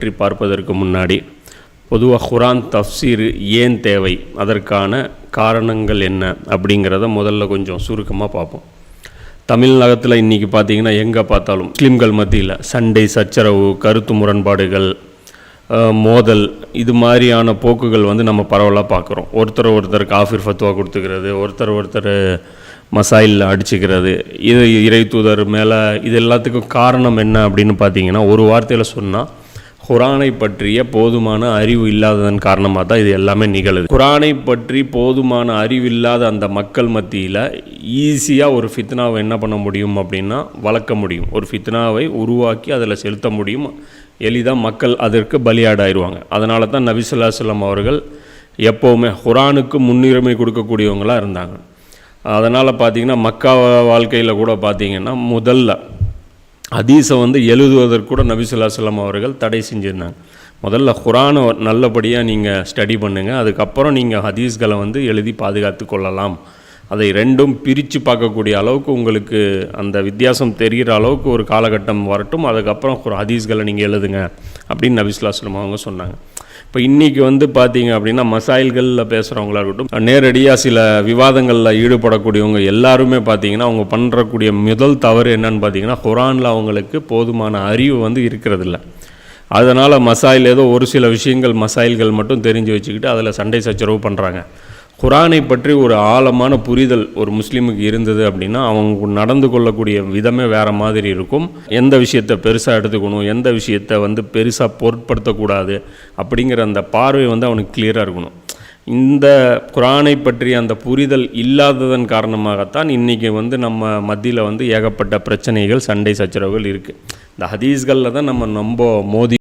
பற்றி பார்ப்பதற்கு முன்னாடி பொதுவாக குர்ஆன் தஃப்சீர் ஏன் தேவை, அதற்கான காரணங்கள் என்ன அப்படிங்கிறத முதல்ல கொஞ்சம் சுருக்கமாக பார்ப்போம். தமிழகத்தில் இன்றைக்கி பார்த்திங்கன்னா எங்கே பார்த்தாலும் முஸ்லீம்கள் மத்தியில் சண்டை, சச்சரவு, கருத்து முரண்பாடுகள், மோதல், இது மாதிரியான போக்குகள் நம்ம பரவலாக பார்க்குறோம். ஒருத்தர் காஃபிர் ஃபத்வா கொடுத்துக்கிறது, ஒருத்தர் மசாயில் அடிச்சுக்கிறது, இது இறை தூதர் மேலே, இது எல்லாத்துக்கும் காரணம் என்ன அப்படின்னு பார்த்தீங்கன்னா, ஒரு வார்த்தையில் சொன்னால் குர்ஆனை பற்றிய போதுமான அறிவு இல்லாததன் காரணமாக தான் இது எல்லாமே நிகழுது. குர்ஆனை பற்றி போதுமான அறிவு இல்லாத அந்த மக்கள் மத்தியில் ஈஸியாக ஒரு ஃபித்னாவை என்ன பண்ண முடியும் அப்படின்னா வளர்க்க முடியும். ஒரு ஃபித்னாவை உருவாக்கி அதில் செலுத்த முடியும். எளிதாக மக்கள் அதற்கு பலியாடாயிருவாங்க. அதனால தான் நபி ஸல்லல்லாஹு அலைஹி வஸல்லம் அவர்கள் எப்போவுமே குர்ஆனுக்கு முன்னுரிமை கொடுக்கக்கூடியவங்களாக இருந்தாங்க. அதனால் பார்த்திங்கன்னா மக்கா வாழ்க்கையில் கூட பார்த்திங்கன்னா முதல்ல ஹதீஸை எழுதுவதற்கு கூட நபி ஸல்லல்லாஹு அலைஹி வஸல்லம் அவர்கள் தடை செஞ்சுருந்தாங்க. முதல்ல குர்ஆனை நல்லபடியாக நீங்கள் ஸ்டடி பண்ணுங்கள், அதுக்கப்புறம் நீங்கள் ஹதீஸ்களை எழுதி பாதுகாத்து கொள்ளலாம். அதை ரெண்டும் பிரித்து பார்க்கக்கூடிய அளவுக்கு உங்களுக்கு அந்த வித்தியாசம் தெரிகிற அளவுக்கு ஒரு காலகட்டம் வரட்டும், அதுக்கப்புறம் ஒரு ஹதீஸ்களை நீங்கள் எழுதுங்க அப்படின்னு நபி ஸல்லல்லாஹு அலைஹி வஸல்லம் அவங்க சொன்னாங்க. இப்போ இன்றைக்கி பார்த்தீங்க அப்படின்னா மசாயில்களில் பேசுகிறவங்களா இருக்கட்டும், நேரடியாக சில விவாதங்களில் ஈடுபடக்கூடியவங்க எல்லாருமே பார்த்திங்கன்னா அவங்க பண்ணுறக்கூடிய முதல் தவறு என்னன்னு பார்த்தீங்கன்னா, குர்ஆனில் அவங்களுக்கு போதுமான அறிவு இருக்கிறதில்ல. அதனால் மசாயில் ஏதோ ஒரு சில விஷயங்கள் மசாயில்கள் மட்டும் தெரிஞ்சு வச்சுக்கிட்டு அதில் சண்டை சச்சரவு பண்ணுறாங்க. குர்ஆனை பற்றி ஒரு ஆழமான புரிதல் ஒரு முஸ்லீமுக்கு இருந்தது அப்படின்னா அவங்க நடந்து கொள்ளக்கூடிய விதமே வேறு மாதிரி இருக்கும். எந்த விஷயத்தை பெருசாக எடுத்துக்கணும், எந்த விஷயத்தை பெருசாக பொருட்படுத்தக்கூடாது அப்படிங்கிற அந்த பார்வை அவனுக்கு கிளியராக இருக்கணும். இந்த குர்ஆனை பற்றி அந்த புரிதல் இல்லாததன் காரணமாகத்தான் இன்றைக்கி நம்ம மத்தியில் ஏகப்பட்ட பிரச்சனைகள், சண்டை சச்சரவுகள் இருக்குது. இந்த ஹதீஸ்களில் தான் நம்ம மோதி